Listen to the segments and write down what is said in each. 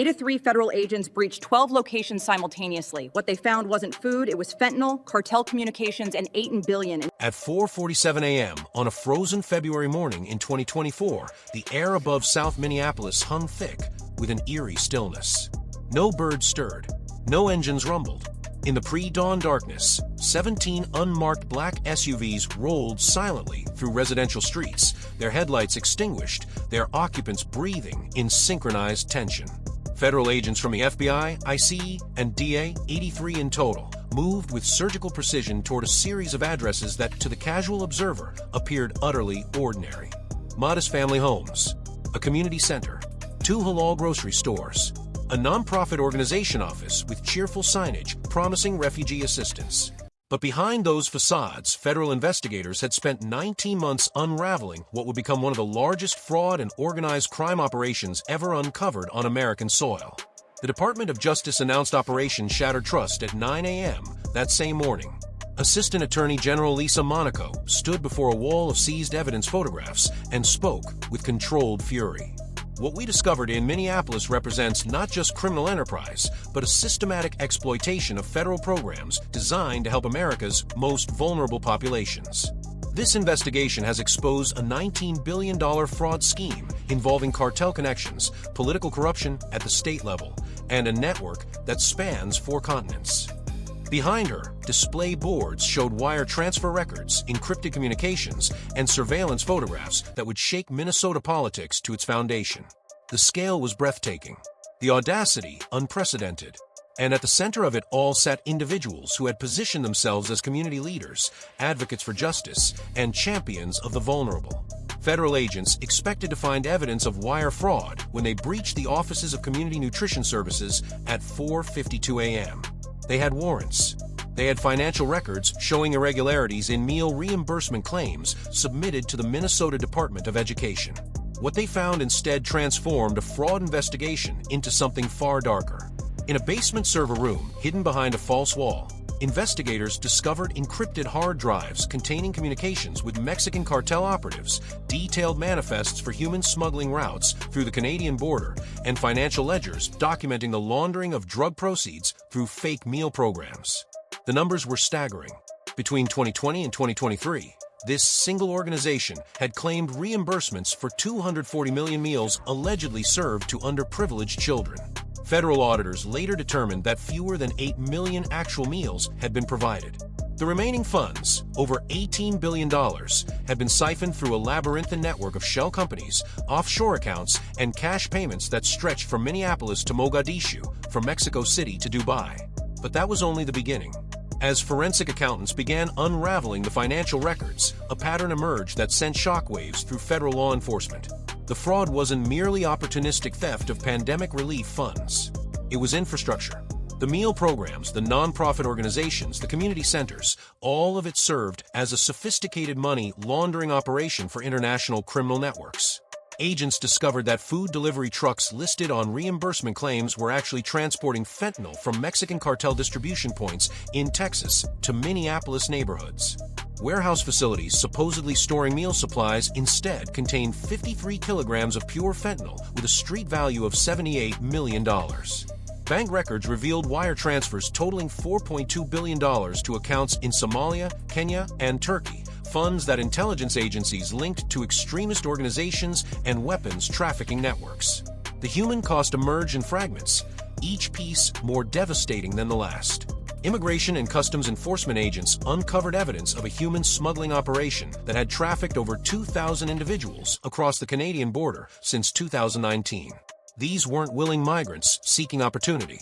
8 to 3 federal agents breached 12 locations simultaneously. What they found wasn't food, it was fentanyl, cartel communications, and $8 billion. At 4:47 a.m. on a frozen February morning in 2024, the air above South Minneapolis hung thick with an eerie stillness. No birds stirred, no engines rumbled. In the pre-dawn darkness, 17 unmarked black SUVs rolled silently through residential streets, their headlights extinguished, their occupants breathing in synchronized tension. Federal agents from the FBI, ICE, and DA, 83 in total, moved with surgical precision toward a series of addresses that, to the casual observer, appeared utterly ordinary. Modest family homes, a community center, 2 halal grocery stores, a nonprofit organization office with cheerful signage promising refugee assistance. But behind those facades, federal investigators had spent 19 months unraveling what would become one of the largest fraud and organized crime operations ever uncovered on American soil. The Department of Justice announced Operation Shattered Trust at 9 a.m. that same morning. Assistant Attorney General Lisa Monaco stood before a wall of seized evidence photographs and spoke with controlled fury. What we discovered in Minneapolis represents not just criminal enterprise, but a systematic exploitation of federal programs designed to help America's most vulnerable populations. This investigation has exposed a $19 billion fraud scheme involving cartel connections, political corruption at the state level, and a network that spans 4 continents. Behind her, display boards showed wire transfer records, encrypted communications, and surveillance photographs that would shake Minnesota politics to its foundation. The scale was breathtaking, the audacity unprecedented, and at the center of it all sat individuals who had positioned themselves as community leaders, advocates for justice, and champions of the vulnerable. Federal agents expected to find evidence of wire fraud when they breached the offices of Community Nutrition Services at 4:52 a.m. They had warrants. They had financial records showing irregularities in meal reimbursement claims submitted to the Minnesota Department of Education. What they found instead transformed a fraud investigation into something far darker. In a basement server room hidden behind a false wall, investigators discovered encrypted hard drives containing communications with Mexican cartel operatives, detailed manifests for human smuggling routes through the Canadian border, and financial ledgers documenting the laundering of drug proceeds through fake meal programs. The numbers were staggering. Between 2020 and 2023, this single organization had claimed reimbursements for 240 million meals allegedly served to underprivileged children. Federal auditors later determined that fewer than 8 million actual meals had been provided. The remaining funds, over $18 billion, had been siphoned through a labyrinthine network of shell companies, offshore accounts, and cash payments that stretched from Minneapolis to Mogadishu, from Mexico City to Dubai. But that was only the beginning. As forensic accountants began unraveling the financial records, a pattern emerged that sent shockwaves through federal law enforcement. The fraud wasn't merely opportunistic theft of pandemic relief funds. It was infrastructure. The meal programs, the nonprofit organizations, the community centers, all of it served as a sophisticated money laundering operation for international criminal networks. Agents discovered that food delivery trucks listed on reimbursement claims were actually transporting fentanyl from Mexican cartel distribution points in Texas to Minneapolis neighborhoods. Warehouse facilities supposedly storing meal supplies instead contained 53 kilograms of pure fentanyl with a street value of $78 million. Bank records revealed wire transfers totaling $4.2 billion to accounts in Somalia, Kenya, and Turkey, funds that intelligence agencies linked to extremist organizations and weapons trafficking networks. The human cost emerged in fragments, each piece more devastating than the last. Immigration and Customs Enforcement agents uncovered evidence of a human smuggling operation that had trafficked over 2,000 individuals across the Canadian border since 2019. These weren't willing migrants seeking opportunity.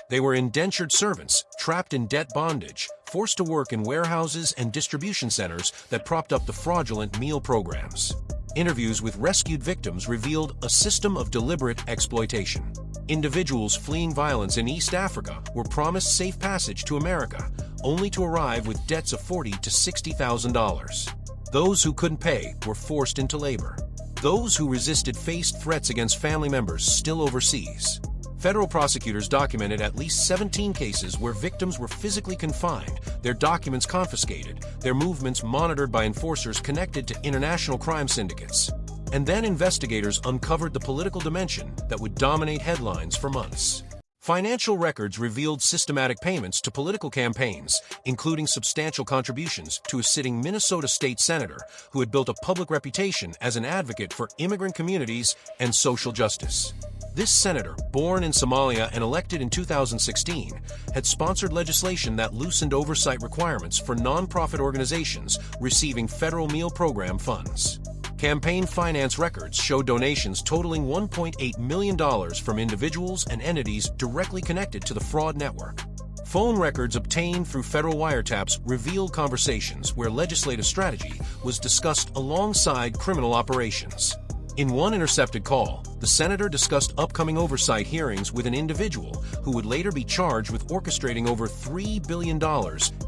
They were indentured servants, trapped in debt bondage, forced to work in warehouses and distribution centers that propped up the fraudulent meal programs. Interviews with rescued victims revealed a system of deliberate exploitation. Individuals fleeing violence in East Africa were promised safe passage to America, only to arrive with debts of $40,000 to $60,000. Those who couldn't pay were forced into labor. Those who resisted faced threats against family members still overseas. Federal prosecutors documented at least 17 cases where victims were physically confined, their documents confiscated, their movements monitored by enforcers connected to international crime syndicates. And then investigators uncovered the political dimension that would dominate headlines for months. Financial records revealed systematic payments to political campaigns, including substantial contributions to a sitting Minnesota state senator who had built a public reputation as an advocate for immigrant communities and social justice. This senator, born in Somalia and elected in 2016, had sponsored legislation that loosened oversight requirements for nonprofit organizations receiving federal meal program funds. Campaign finance records show donations totaling $1.8 million from individuals and entities directly connected to the fraud network. Phone records obtained through federal wiretaps revealed conversations where legislative strategy was discussed alongside criminal operations. In one intercepted call, the senator discussed upcoming oversight hearings with an individual who would later be charged with orchestrating over $3 billion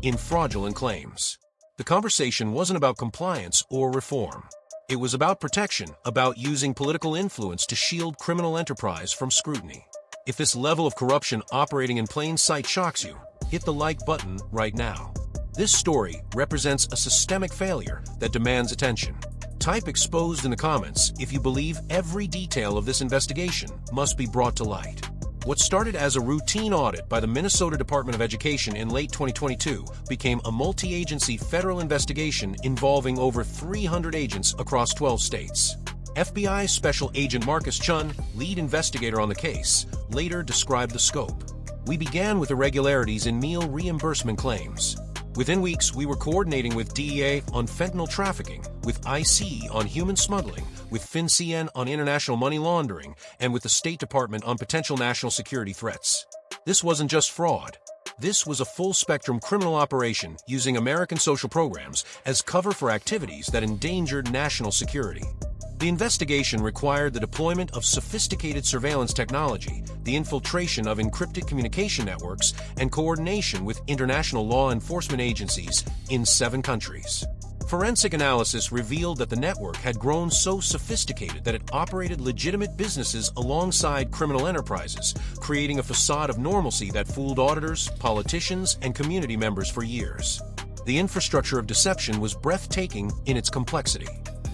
in fraudulent claims. The conversation wasn't about compliance or reform. It was about protection, about using political influence to shield criminal enterprise from scrutiny. If this level of corruption operating in plain sight shocks you, hit the like button right now. This story represents a systemic failure that demands attention. Type exposed in the comments if you believe every detail of this investigation must be brought to light. What started as a routine audit by the Minnesota Department of Education in late 2022 became a multi-agency federal investigation involving over 300 agents across 12 states. FBI Special Agent Marcus Chun, lead investigator on the case, later described the scope. We began with irregularities in meal reimbursement claims. Within weeks, we were coordinating with DEA on fentanyl trafficking, with IC on human smuggling, with FinCEN on international money laundering, and with the State Department on potential national security threats. This wasn't just fraud. This was a full-spectrum criminal operation using American social programs as cover for activities that endangered national security. The investigation required the deployment of sophisticated surveillance technology, the infiltration of encrypted communication networks, and coordination with international law enforcement agencies in 7 countries. Forensic analysis revealed that the network had grown so sophisticated that it operated legitimate businesses alongside criminal enterprises, creating a facade of normalcy that fooled auditors, politicians, and community members for years. The infrastructure of deception was breathtaking in its complexity.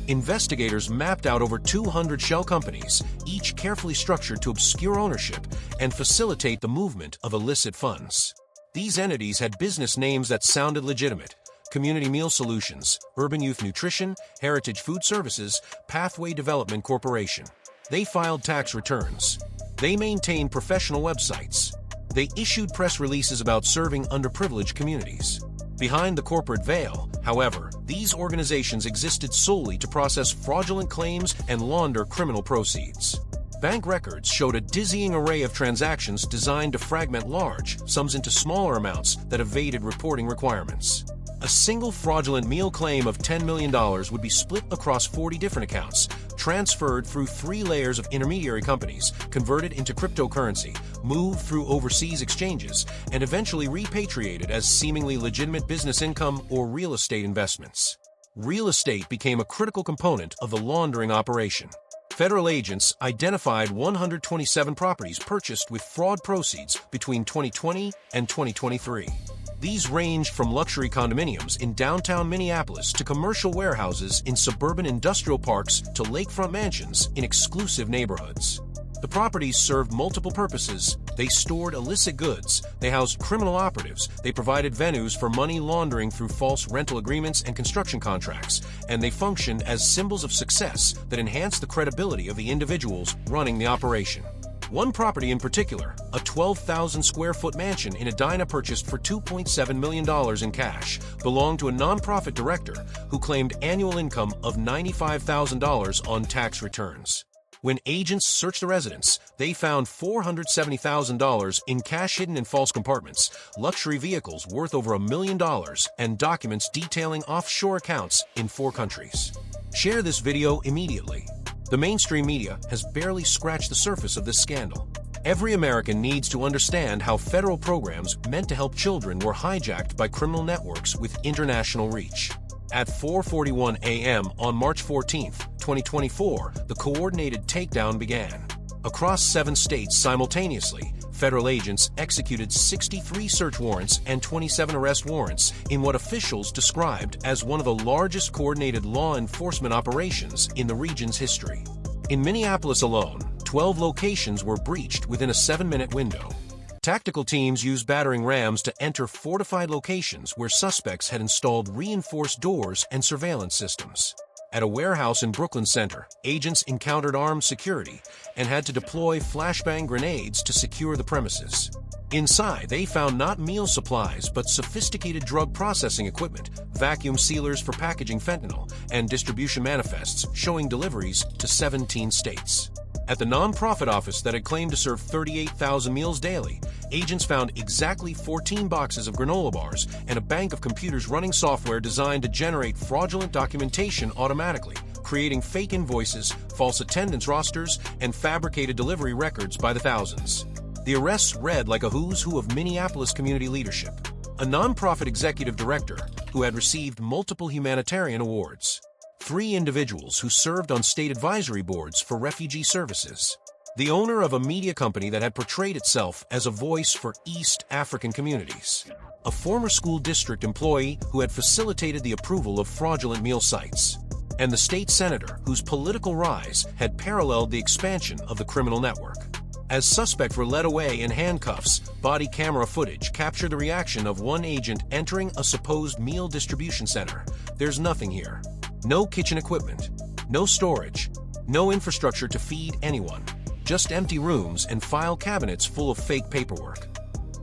Investigators mapped out over 200 shell companies, each carefully structured to obscure ownership and facilitate the movement of illicit funds. These entities had business names that sounded legitimate: Community Meal Solutions, Urban Youth Nutrition, Heritage Food Services, Pathway Development Corporation. They filed tax returns. They maintained professional websites. They issued press releases about serving underprivileged communities. Behind the corporate veil, however, these organizations existed solely to process fraudulent claims and launder criminal proceeds. Bank records showed a dizzying array of transactions designed to fragment large sums into smaller amounts that evaded reporting requirements. A single fraudulent meal claim of $10 million would be split across 40 different accounts, transferred through 3 layers of intermediary companies, converted into cryptocurrency, moved through overseas exchanges, and eventually repatriated as seemingly legitimate business income or real estate investments. Real estate became a critical component of the laundering operation. Federal agents identified 127 properties purchased with fraud proceeds between 2020 and 2023. These ranged from luxury condominiums in downtown Minneapolis to commercial warehouses in suburban industrial parks to lakefront mansions in exclusive neighborhoods. The properties served multiple purposes. They stored illicit goods, they housed criminal operatives, they provided venues for money laundering through false rental agreements and construction contracts, and they functioned as symbols of success that enhanced the credibility of the individuals running the operation. One property in particular, a 12,000 square foot mansion in Edina purchased for $2.7 million in cash, belonged to a nonprofit director who claimed annual income of $95,000 on tax returns. When agents searched the residence, they found $470,000 in cash hidden in false compartments, luxury vehicles worth over $1 million, and documents detailing offshore accounts in 4 countries. Share this video immediately. The mainstream media has barely scratched the surface of this scandal. Every American needs to understand how federal programs meant to help children were hijacked by criminal networks with international reach. At 4:41 a.m. on March 14, 2024, the coordinated takedown began. Across 7 states simultaneously, federal agents executed 63 search warrants and 27 arrest warrants in what officials described as one of the largest coordinated law enforcement operations in the region's history. In Minneapolis alone, 12 locations were breached within a 7-minute window. Tactical teams used battering rams to enter fortified locations where suspects had installed reinforced doors and surveillance systems. At a warehouse in Brooklyn Center, agents encountered armed security and had to deploy flashbang grenades to secure the premises. Inside, they found not meal supplies but sophisticated drug processing equipment, vacuum sealers for packaging fentanyl, and distribution manifests showing deliveries to 17 states. At the nonprofit office that had claimed to serve 38,000 meals daily, agents found exactly 14 boxes of granola bars and a bank of computers running software designed to generate fraudulent documentation automatically, creating fake invoices, false attendance rosters, and fabricated delivery records by the thousands. The arrests read like a who's who of Minneapolis community leadership. A nonprofit executive director who had received multiple humanitarian awards. 3 individuals who served on state advisory boards for refugee services. The owner of a media company that had portrayed itself as a voice for East African communities. A former school district employee who had facilitated the approval of fraudulent meal sites. And the state senator whose political rise had paralleled the expansion of the criminal network. As suspects were led away in handcuffs, body camera footage captured the reaction of one agent entering a supposed meal distribution center. There's nothing here. No kitchen equipment, no storage, no infrastructure to feed anyone, just empty rooms and file cabinets full of fake paperwork.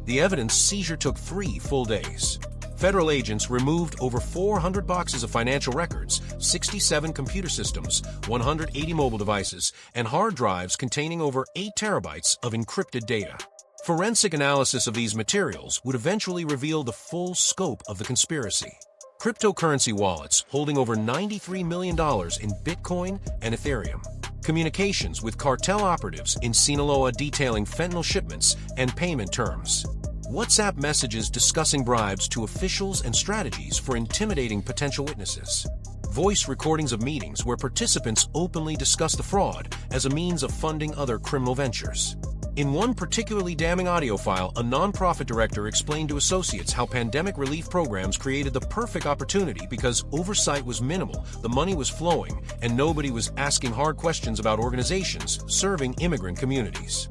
The evidence seizure took 3 full days. Federal agents removed over 400 boxes of financial records, 67 computer systems, 180 mobile devices, and hard drives containing over 8 terabytes of encrypted data. Forensic analysis of these materials would eventually reveal the full scope of the conspiracy. Cryptocurrency wallets holding over $93 million in Bitcoin and Ethereum. Communications with cartel operatives in Sinaloa detailing fentanyl shipments and payment terms. WhatsApp messages discussing bribes to officials and strategies for intimidating potential witnesses. Voice recordings of meetings where participants openly discuss the fraud as a means of funding other criminal ventures. In one particularly damning audio file, a nonprofit director explained to associates how pandemic relief programs created the perfect opportunity because oversight was minimal, the money was flowing, and nobody was asking hard questions about organizations serving immigrant communities.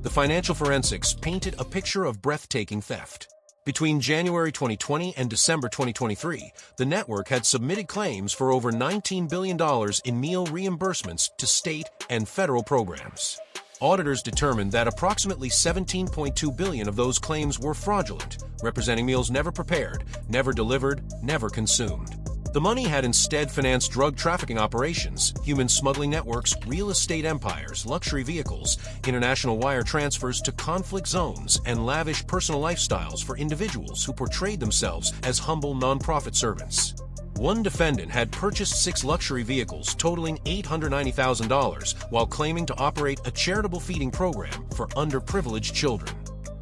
The financial forensics painted a picture of breathtaking theft. Between January 2020 and December 2023, the network had submitted claims for over $19 billion in meal reimbursements to state and federal programs. Auditors determined that approximately $17.2 billion of those claims were fraudulent, representing meals never prepared, never delivered, never consumed. The money had instead financed drug trafficking operations, human smuggling networks, real estate empires, luxury vehicles, international wire transfers to conflict zones, and lavish personal lifestyles for individuals who portrayed themselves as humble nonprofit servants. One defendant had purchased 6 luxury vehicles totaling $890,000 while claiming to operate a charitable feeding program for underprivileged children.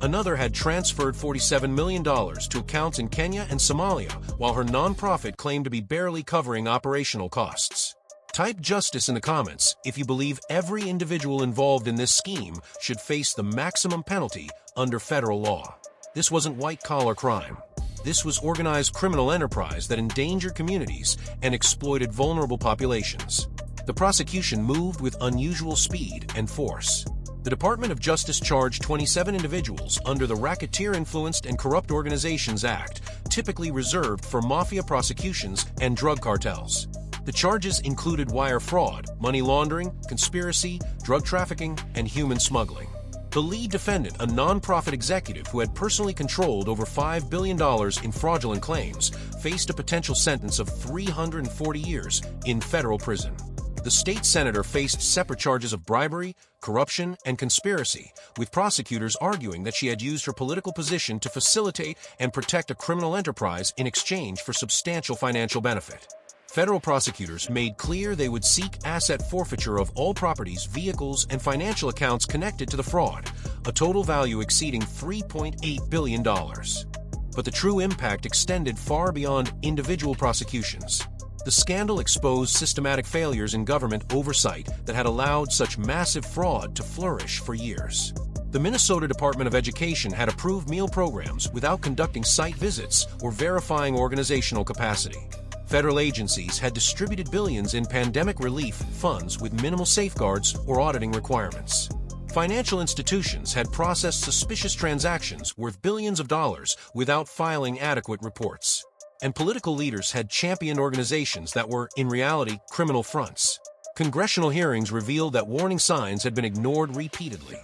Another had transferred $47 million to accounts in Kenya and Somalia, while her nonprofit claimed to be barely covering operational costs. Type justice in the comments if you believe every individual involved in this scheme should face the maximum penalty under federal law. This wasn't white-collar crime. This was organized criminal enterprise that endangered communities and exploited vulnerable populations. The prosecution moved with unusual speed and force. The Department of Justice charged 27 individuals under the Racketeer-Influenced and Corrupt Organizations Act, typically reserved for mafia prosecutions and drug cartels. The charges included wire fraud, money laundering, conspiracy, drug trafficking, and human smuggling. The lead defendant, a nonprofit executive who had personally controlled over $5 billion in fraudulent claims, faced a potential sentence of 340 years in federal prison. The state senator faced separate charges of bribery, corruption, and conspiracy, with prosecutors arguing that she had used her political position to facilitate and protect a criminal enterprise in exchange for substantial financial benefit. Federal prosecutors made clear they would seek asset forfeiture of all properties, vehicles, and financial accounts connected to the fraud, a total value exceeding $3.8 billion. But the true impact extended far beyond individual prosecutions. The scandal exposed systematic failures in government oversight that had allowed such massive fraud to flourish for years. The Minnesota Department of Education had approved meal programs without conducting site visits or verifying organizational capacity. Federal agencies had distributed billions in pandemic relief funds with minimal safeguards or auditing requirements. Financial institutions had processed suspicious transactions worth billions of dollars without filing adequate reports. And political leaders had championed organizations that were, in reality, criminal fronts. Congressional hearings revealed that warning signs had been ignored repeatedly.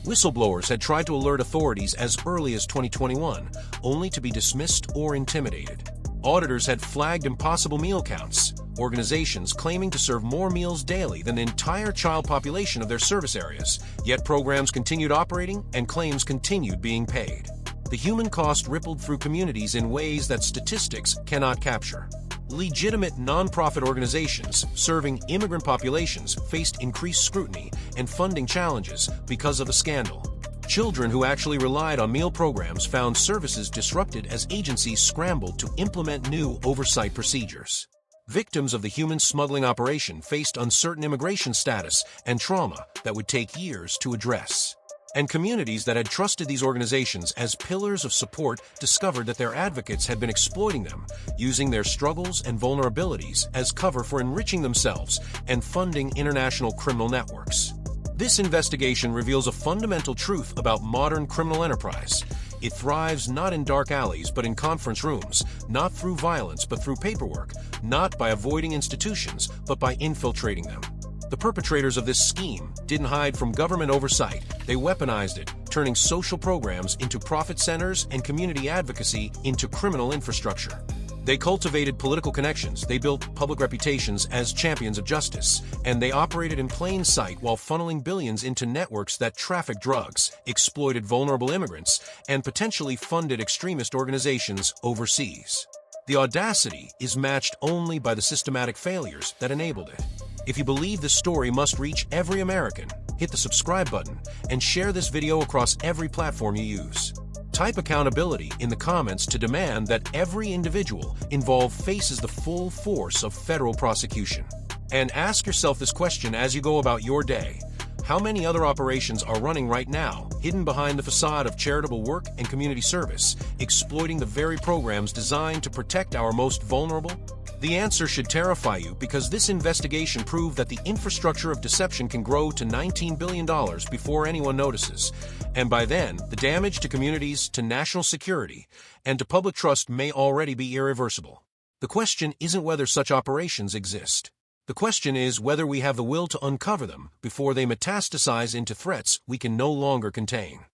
Whistleblowers had tried to alert authorities as early as 2021, only to be dismissed or intimidated. Auditors had flagged impossible meal counts, organizations claiming to serve more meals daily than the entire child population of their service areas, yet programs continued operating and claims continued being paid. The human cost rippled through communities in ways that statistics cannot capture. Legitimate nonprofit organizations serving immigrant populations faced increased scrutiny and funding challenges because of the scandal. Children who actually relied on meal programs found services disrupted as agencies scrambled to implement new oversight procedures. Victims of the human smuggling operation faced uncertain immigration status and trauma that would take years to address. And communities that had trusted these organizations as pillars of support discovered that their advocates had been exploiting them, using their struggles and vulnerabilities as cover for enriching themselves and funding international criminal networks. This investigation reveals a fundamental truth about modern criminal enterprise. It thrives not in dark alleys but in conference rooms, not through violence but through paperwork, not by avoiding institutions but by infiltrating them. The perpetrators of this scheme didn't hide from government oversight. They weaponized it, turning social programs into profit centers and community advocacy into criminal infrastructure. They cultivated political connections, they built public reputations as champions of justice, and they operated in plain sight while funneling billions into networks that trafficked drugs, exploited vulnerable immigrants, and potentially funded extremist organizations overseas. The audacity is matched only by the systematic failures that enabled it. If you believe this story must reach every American, hit the subscribe button and share this video across every platform you use. Type accountability in the comments to demand that every individual involved faces the full force of federal prosecution. And ask yourself this question as you go about your day. How many other operations are running right now, hidden behind the facade of charitable work and community service, exploiting the very programs designed to protect our most vulnerable? The answer should terrify you because this investigation proved that the infrastructure of deception can grow to $19 billion before anyone notices. And by then, the damage to communities, to national security, and to public trust may already be irreversible. The question isn't whether such operations exist. The question is whether we have the will to uncover them before they metastasize into threats we can no longer contain.